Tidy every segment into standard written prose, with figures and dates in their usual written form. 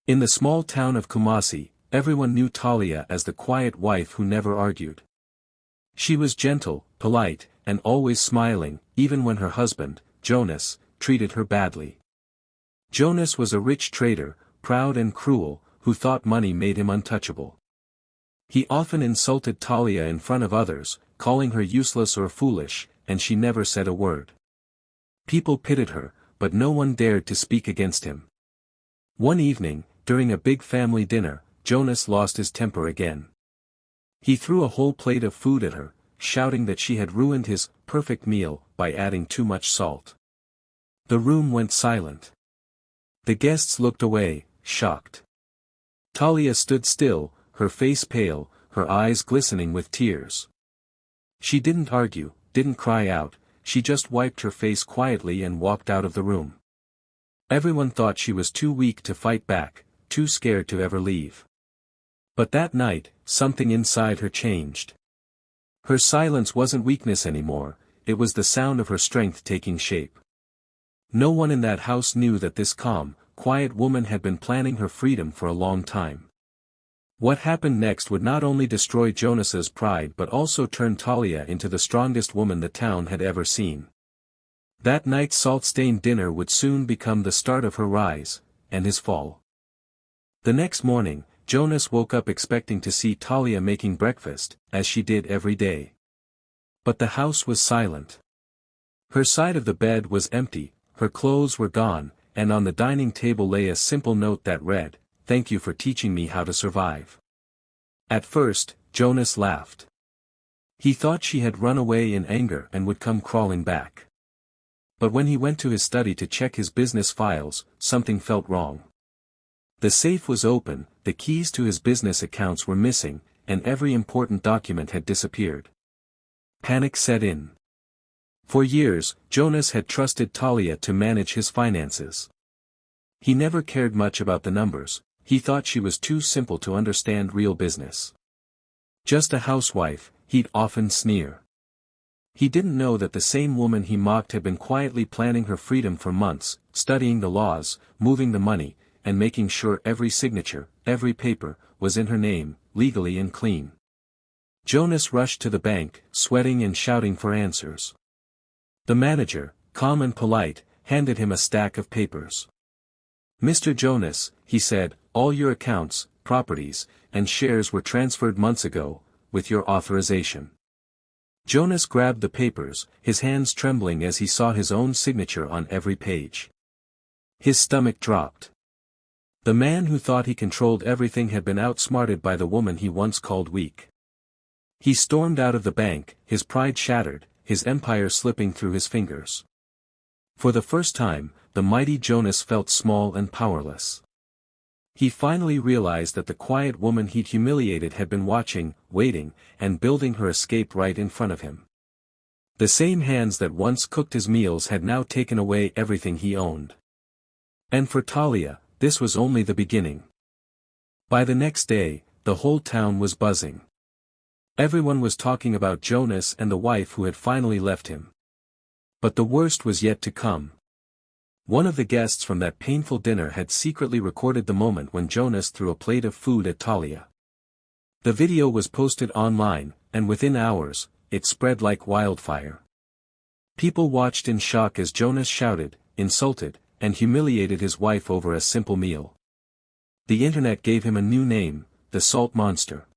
In the small town of Kumasi, everyone knew Talia as the quiet wife who never argued. She was gentle, polite, and always smiling, even when her husband, Jonas, treated her badly. Jonas was a rich trader, proud and cruel, who thought money made him untouchable. He often insulted Talia in front of others, calling her useless or foolish, and she never said a word. People pitied her, but no one dared to speak against him. One evening, during a big family dinner, Jonas lost his temper again. He threw a whole plate of food at her, shouting that she had ruined his perfect meal by adding too much salt. The room went silent. The guests looked away, shocked. Talia stood still, her face pale, her eyes glistening with tears. She didn't argue, didn't cry out, she just wiped her face quietly and walked out of the room. Everyone thought she was too weak to fight back, too scared to ever leave. But that night, something inside her changed. Her silence wasn't weakness anymore, it was the sound of her strength taking shape. No one in that house knew that this calm, quiet woman had been planning her freedom for a long time. What happened next would not only destroy Jonas's pride but also turn Talia into the strongest woman the town had ever seen. That night's salt-stained dinner would soon become the start of her rise, and his fall. The next morning, Jonas woke up expecting to see Talia making breakfast, as she did every day. But the house was silent. Her side of the bed was empty, her clothes were gone, and on the dining table lay a simple note that read, "Thank you for teaching me how to survive." At first, Jonas laughed. He thought she had run away in anger and would come crawling back. But when he went to his study to check his business files, something felt wrong. The safe was open, the keys to his business accounts were missing, and every important document had disappeared. Panic set in. For years, Jonas had trusted Talia to manage his finances. He never cared much about the numbers, he thought she was too simple to understand real business. Just a housewife, he'd often sneer. He didn't know that the same woman he mocked had been quietly planning her freedom for months, studying the laws, moving the money, and making sure every signature, every paper, was in her name, legally and clean. Jonas rushed to the bank, sweating and shouting for answers. The manager, calm and polite, handed him a stack of papers. "Mr. Jonas," he said, "all your accounts, properties, and shares were transferred months ago, with your authorization." Jonas grabbed the papers, his hands trembling as he saw his own signature on every page. His stomach dropped. The man who thought he controlled everything had been outsmarted by the woman he once called weak. He stormed out of the bank, his pride shattered, his empire slipping through his fingers. For the first time, the mighty Jonas felt small and powerless. He finally realized that the quiet woman he'd humiliated had been watching, waiting, and building her escape right in front of him. The same hands that once cooked his meals had now taken away everything he owned. And for Talia, this was only the beginning. By the next day, the whole town was buzzing. Everyone was talking about Jonas and the wife who had finally left him. But the worst was yet to come. One of the guests from that painful dinner had secretly recorded the moment when Jonas threw a plate of food at Talia. The video was posted online, and within hours, it spread like wildfire. People watched in shock as Jonas shouted, insulted, and humiliated his wife over a simple meal. The internet gave him a new name, the Salt Monster.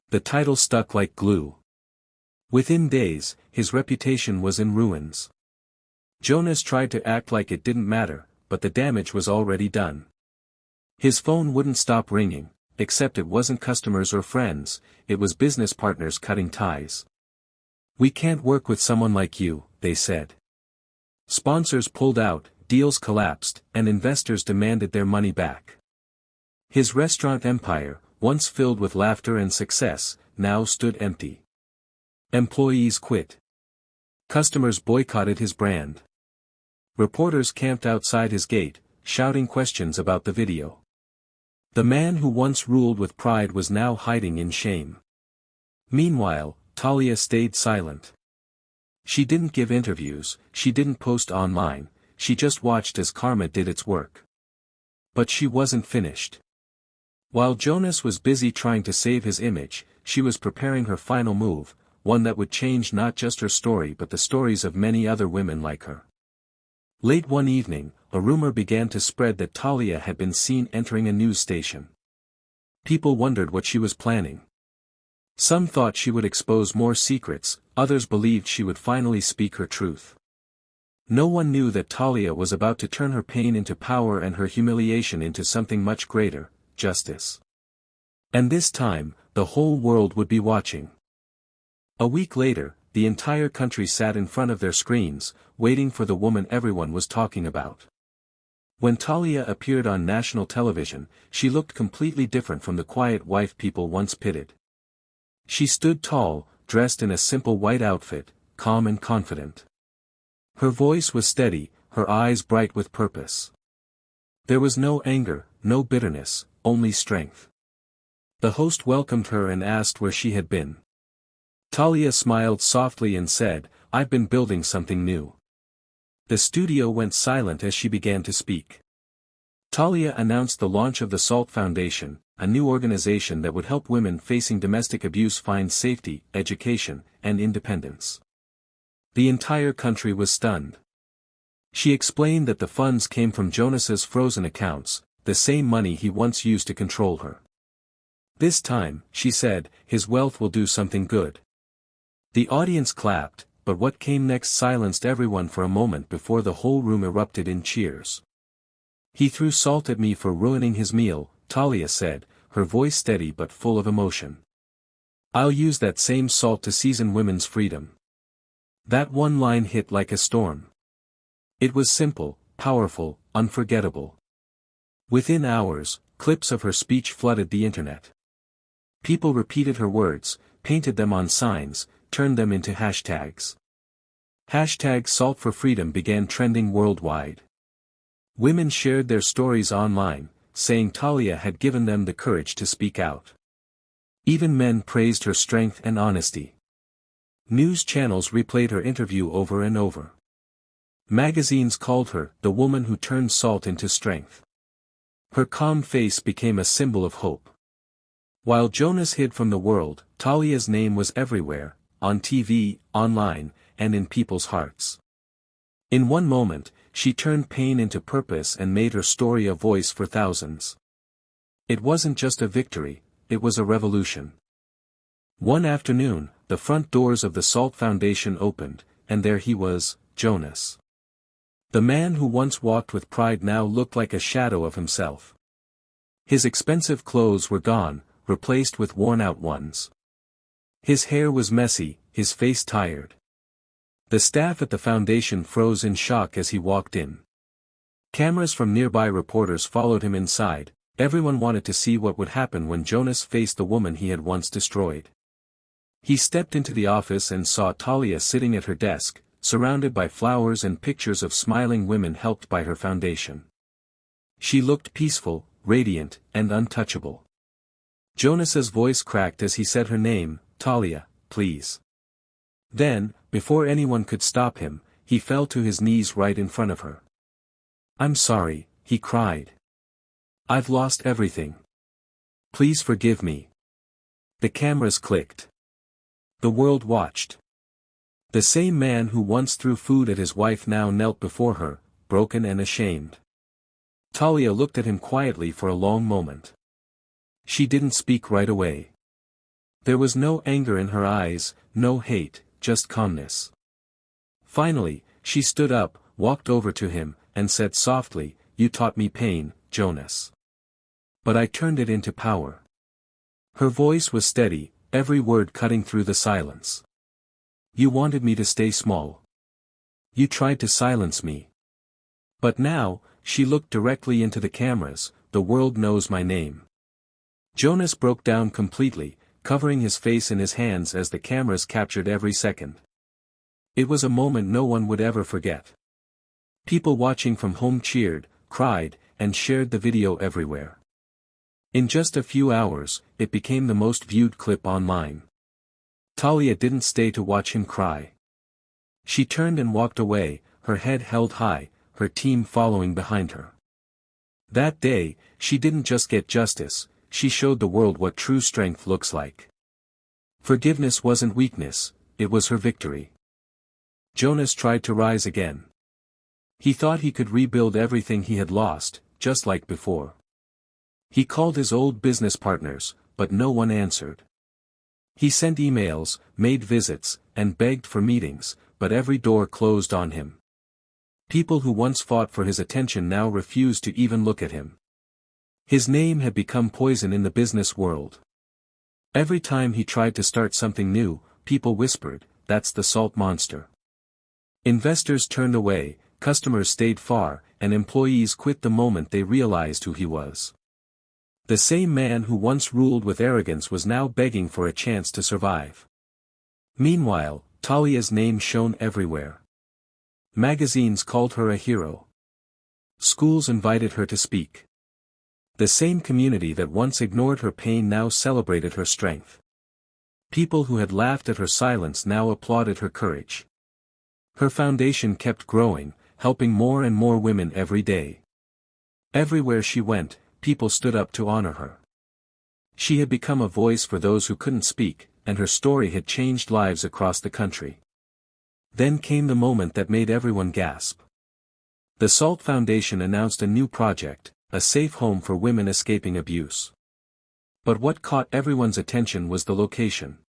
The title stuck like glue. Within days, his reputation was in ruins. Jonas tried to act like it didn't matter, but the damage was already done. His phone wouldn't stop ringing, except it wasn't customers or friends, it was business partners cutting ties. "We can't work with someone like you," they said. Sponsors pulled out, deals collapsed, and investors demanded their money back. His restaurant empire, once filled with laughter and success, now stood empty. Employees quit. Customers boycotted his brand. Reporters camped outside his gate, shouting questions about the video. The man who once ruled with pride was now hiding in shame. Meanwhile, Talia stayed silent. She didn't give interviews, she didn't post online, she just watched as karma did its work. But she wasn't finished. While Jonas was busy trying to save his image, she was preparing her final move, one that would change not just her story but the stories of many other women like her. Late one evening, a rumor began to spread that Talia had been seen entering a news station. People wondered what she was planning. Some thought she would expose more secrets, others believed she would finally speak her truth. No one knew that Talia was about to turn her pain into power and her humiliation into something much greater, justice. And this time, the whole world would be watching. A week later, the entire country sat in front of their screens, waiting for the woman everyone was talking about. When Talia appeared on national television, she looked completely different from the quiet wife people once pitied. She stood tall, dressed in a simple white outfit, calm and confident. Her voice was steady, her eyes bright with purpose. There was no anger, no bitterness, only strength. The host welcomed her and asked where she had been. Talia smiled softly and said, "I've been building something new." The studio went silent as she began to speak. Talia announced the launch of the SALT Foundation, a new organization that would help women facing domestic abuse find safety, education, and independence. The entire country was stunned. She explained that the funds came from Jonas's frozen accounts, the same money he once used to control her. This time, she said, his wealth will do something good. The audience clapped, but what came next silenced everyone for a moment before the whole room erupted in cheers. "He threw salt at me for ruining his meal," Talia said, her voice steady but full of emotion. "I'll use that same salt to season women's freedom." That one line hit like a storm. It was simple, powerful, unforgettable. Within hours, clips of her speech flooded the internet. People repeated her words, painted them on signs, turned them into hashtags. Hashtag Salt for Freedom began trending worldwide. Women shared their stories online, saying Talia had given them the courage to speak out. Even men praised her strength and honesty. News channels replayed her interview over and over. Magazines called her the woman who turned salt into strength. Her calm face became a symbol of hope. While Jonas hid from the world, Talia's name was everywhere, on TV, online, and in people's hearts. In one moment, she turned pain into purpose and made her story a voice for thousands. It wasn't just a victory, it was a revolution. One afternoon, the front doors of the SALT Foundation opened, and there he was, Jonas. The man who once walked with pride now looked like a shadow of himself. His expensive clothes were gone, replaced with worn-out ones. His hair was messy, his face tired. The staff at the foundation froze in shock as he walked in. Cameras from nearby reporters followed him inside, everyone wanted to see what would happen when Jonas faced the woman he had once destroyed. He stepped into the office and saw Talia sitting at her desk, surrounded by flowers and pictures of smiling women helped by her foundation. She looked peaceful, radiant, and untouchable. Jonas's voice cracked as he said her name, "Talia, please." Then, before anyone could stop him, he fell to his knees right in front of her. "I'm sorry," he cried. "I've lost everything. Please forgive me." The cameras clicked. The world watched. The same man who once threw food at his wife now knelt before her, broken and ashamed. Talia looked at him quietly for a long moment. She didn't speak right away. There was no anger in her eyes, no hate, just calmness. Finally, she stood up, walked over to him, and said softly, "You taught me pain, Jonas. But I turned it into power." Her voice was steady, every word cutting through the silence. "You wanted me to stay small. You tried to silence me. But now," she looked directly into the cameras, "the world knows my name." Jonas broke down completely, covering his face in his hands as the cameras captured every second. It was a moment no one would ever forget. People watching from home cheered, cried, and shared the video everywhere. In just a few hours, it became the most viewed clip online. Talia didn't stay to watch him cry. She turned and walked away, her head held high, her team following behind her. That day, she didn't just get justice, she showed the world what true strength looks like. Forgiveness wasn't weakness, it was her victory. Jonas tried to rise again. He thought he could rebuild everything he had lost, just like before. He called his old business partners, but no one answered. He sent emails, made visits, and begged for meetings, but every door closed on him. People who once fought for his attention now refused to even look at him. His name had become poison in the business world. Every time he tried to start something new, people whispered, "That's the salt monster." Investors turned away, customers stayed far, and employees quit the moment they realized who he was. The same man who once ruled with arrogance was now begging for a chance to survive. Meanwhile, Talia's name shone everywhere. Magazines called her a hero. Schools invited her to speak. The same community that once ignored her pain now celebrated her strength. People who had laughed at her silence now applauded her courage. Her foundation kept growing, helping more and more women every day. Everywhere she went, people stood up to honor her. She had become a voice for those who couldn't speak, and her story had changed lives across the country. Then came the moment that made everyone gasp. The SALT Foundation announced a new project, a safe home for women escaping abuse. But what caught everyone's attention was the location.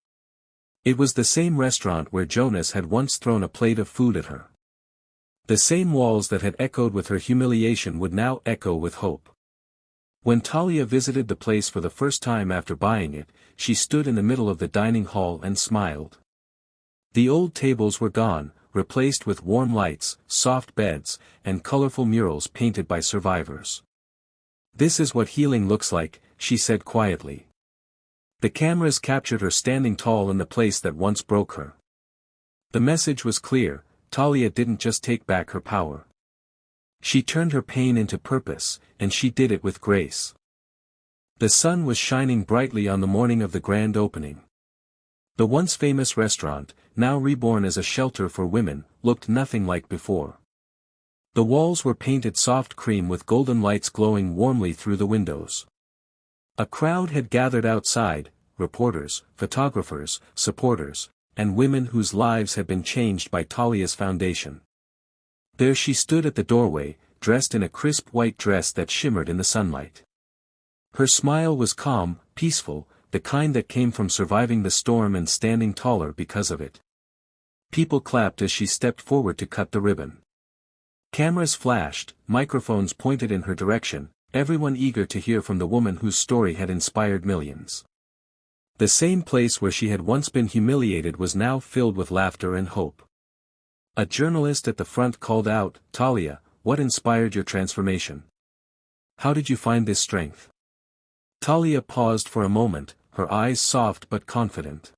It was the same restaurant where Jonas had once thrown a plate of food at her. The same walls that had echoed with her humiliation would now echo with hope. When Talia visited the place for the first time after buying it, she stood in the middle of the dining hall and smiled. The old tables were gone, replaced with warm lights, soft beds, and colorful murals painted by survivors. "This is what healing looks like," she said quietly. The cameras captured her standing tall in the place that once broke her. The message was clear: Talia didn't just take back her power. She turned her pain into purpose, and she did it with grace. The sun was shining brightly on the morning of the grand opening. The once famous restaurant, now reborn as a shelter for women, looked nothing like before. The walls were painted soft cream with golden lights glowing warmly through the windows. A crowd had gathered outside, reporters, photographers, supporters, and women whose lives had been changed by Talia's foundation. There she stood at the doorway, dressed in a crisp white dress that shimmered in the sunlight. Her smile was calm, peaceful, the kind that came from surviving the storm and standing taller because of it. People clapped as she stepped forward to cut the ribbon. Cameras flashed, microphones pointed in her direction, everyone eager to hear from the woman whose story had inspired millions. The same place where she had once been humiliated was now filled with laughter and hope. A journalist at the front called out, "Talia, what inspired your transformation? How did you find this strength?" Talia paused for a moment, her eyes soft but confident.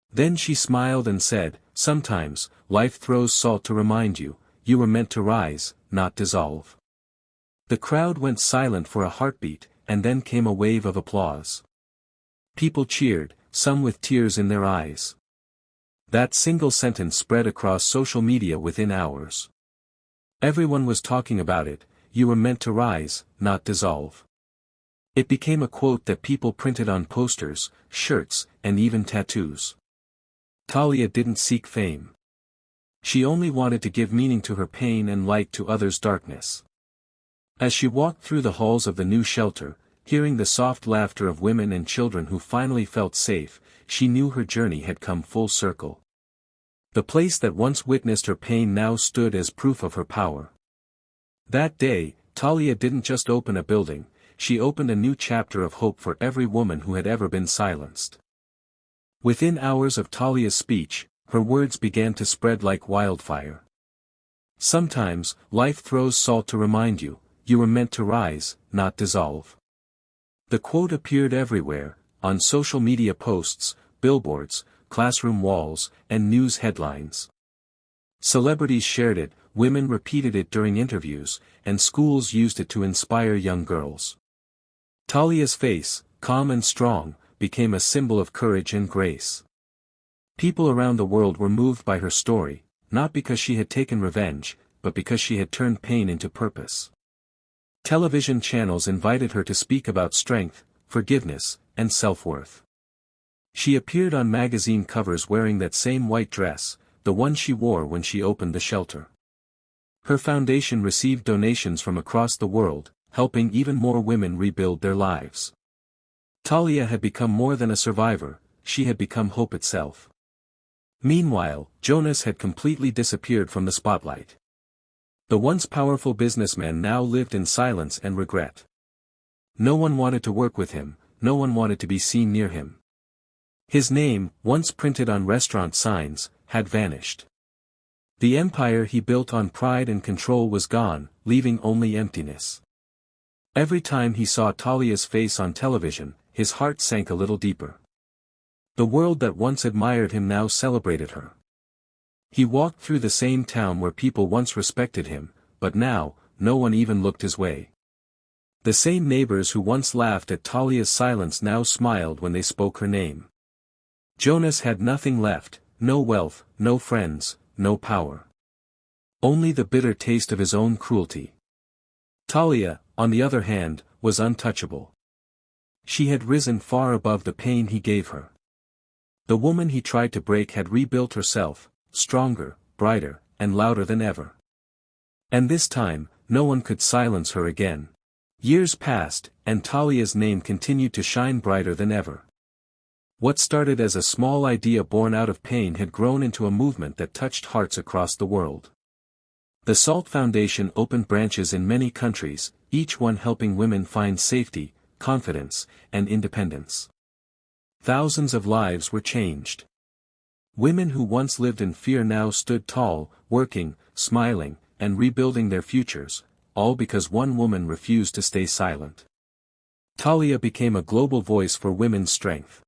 Then she smiled and said, "Sometimes, life throws salt to remind you, you were meant to rise, not dissolve." The crowd went silent for a heartbeat, and then came a wave of applause. People cheered, some with tears in their eyes. That single sentence spread across social media within hours. Everyone was talking about it: "You were meant to rise, not dissolve." It became a quote that people printed on posters, shirts, and even tattoos. Talia didn't seek fame. She only wanted to give meaning to her pain and light to others' darkness. As she walked through the halls of the new shelter, hearing the soft laughter of women and children who finally felt safe, she knew her journey had come full circle. The place that once witnessed her pain now stood as proof of her power. That day, Talia didn't just open a building, she opened a new chapter of hope for every woman who had ever been silenced. Within hours of Talia's speech, her words began to spread like wildfire. "Sometimes, life throws salt to remind you, you were meant to rise, not dissolve." The quote appeared everywhere, on social media posts, billboards, classroom walls, and news headlines. Celebrities shared it, women repeated it during interviews, and schools used it to inspire young girls. Talia's face, calm and strong, became a symbol of courage and grace. People around the world were moved by her story, not because she had taken revenge, but because she had turned pain into purpose. Television channels invited her to speak about strength, forgiveness, and self-worth. She appeared on magazine covers wearing that same white dress, the one she wore when she opened the shelter. Her foundation received donations from across the world, helping even more women rebuild their lives. Talia had become more than a survivor, she had become hope itself. Meanwhile, Jonas had completely disappeared from the spotlight. The once powerful businessman now lived in silence and regret. No one wanted to work with him, no one wanted to be seen near him. His name, once printed on restaurant signs, had vanished. The empire he built on pride and control was gone, leaving only emptiness. Every time he saw Talia's face on television, his heart sank a little deeper. The world that once admired him now celebrated her. He walked through the same town where people once respected him, but now, no one even looked his way. The same neighbors who once laughed at Talia's silence now smiled when they spoke her name. Jonas had nothing left, no wealth, no friends, no power. Only the bitter taste of his own cruelty. Talia, on the other hand, was untouchable. She had risen far above the pain he gave her. The woman he tried to break had rebuilt herself, stronger, brighter, and louder than ever. And this time, no one could silence her again. Years passed, and Talia's name continued to shine brighter than ever. What started as a small idea born out of pain had grown into a movement that touched hearts across the world. The SALT Foundation opened branches in many countries, each one helping women find safety, confidence, and independence. Thousands of lives were changed. Women who once lived in fear now stood tall, working, smiling, and rebuilding their futures, all because one woman refused to stay silent. Talia became a global voice for women's strength.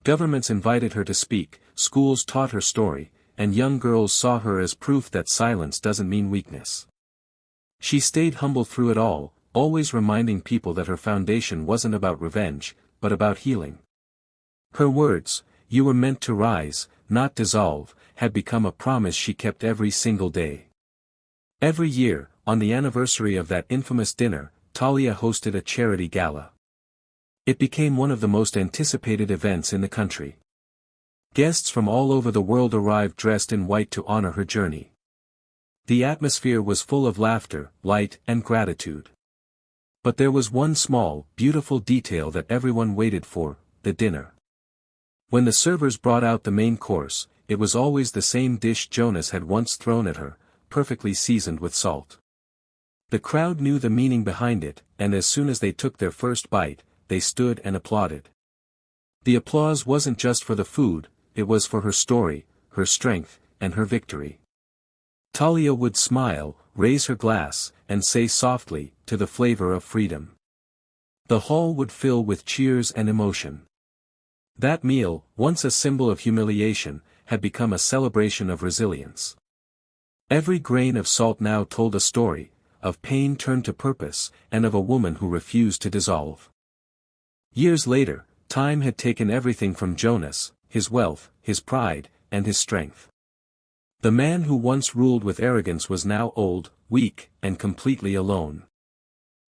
Governments invited her to speak, schools taught her story, and young girls saw her as proof that silence doesn't mean weakness. She stayed humble through it all, always reminding people that her foundation wasn't about revenge, but about healing. Her words, "You were meant to rise, not dissolve," had become a promise she kept every single day. Every year, on the anniversary of that infamous dinner, Talia hosted a charity gala. It became one of the most anticipated events in the country. Guests from all over the world arrived dressed in white to honor her journey. The atmosphere was full of laughter, light, and gratitude. But there was one small, beautiful detail that everyone waited for: the dinner. When the servers brought out the main course, it was always the same dish Jonas had once thrown at her, perfectly seasoned with salt. The crowd knew the meaning behind it, and as soon as they took their first bite, they stood and applauded. The applause wasn't just for the food, it was for her story, her strength, and her victory. Talia would smile, raise her glass, and say softly, "To the flavor of freedom." The hall would fill with cheers and emotion. That meal, once a symbol of humiliation, had become a celebration of resilience. Every grain of salt now told a story, of pain turned to purpose, and of a woman who refused to dissolve. Years later, time had taken everything from Jonas, his wealth, his pride, and his strength. The man who once ruled with arrogance was now old, weak, and completely alone.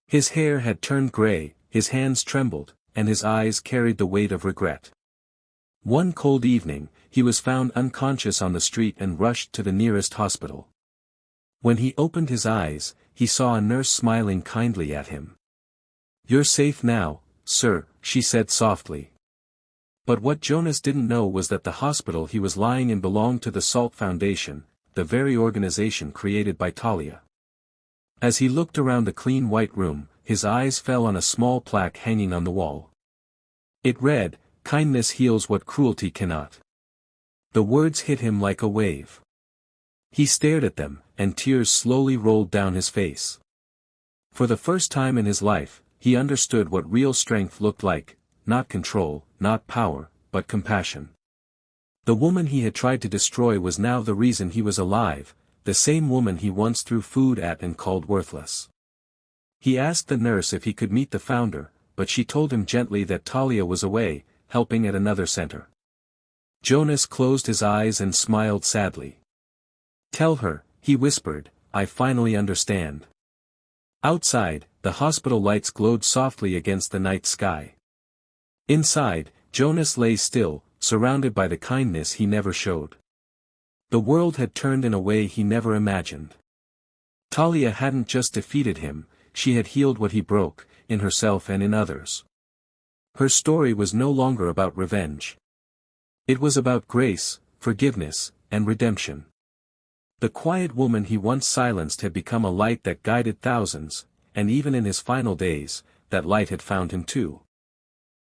His hair had turned gray, his hands trembled, and his eyes carried the weight of regret. One cold evening, he was found unconscious on the street and rushed to the nearest hospital. When he opened his eyes, he saw a nurse smiling kindly at him. "You're safe now, sir," she said softly. But what Jonas didn't know was that the hospital he was lying in belonged to the SALT Foundation, the very organization created by Talia. As he looked around the clean white room, his eyes fell on a small plaque hanging on the wall. It read, "Kindness heals what cruelty cannot." The words hit him like a wave. He stared at them, and tears slowly rolled down his face. For the first time in his life, he understood what real strength looked like: not control, not power, but compassion. The woman he had tried to destroy was now the reason he was alive, the same woman he once threw food at and called worthless. He asked the nurse if he could meet the founder, but she told him gently that Talia was away, helping at another center. Jonas closed his eyes and smiled sadly. "Tell her," he whispered, "I finally understand. Outside, the hospital lights glowed softly against the night sky. Inside, Jonas lay still, surrounded by the kindness he never showed. The world had turned in a way he never imagined. Talia hadn't just defeated him, she had healed what he broke, in herself and in others. Her story was no longer about revenge. It was about grace, forgiveness, and redemption. The quiet woman he once silenced had become a light that guided thousands, and even in his final days, that light had found him too.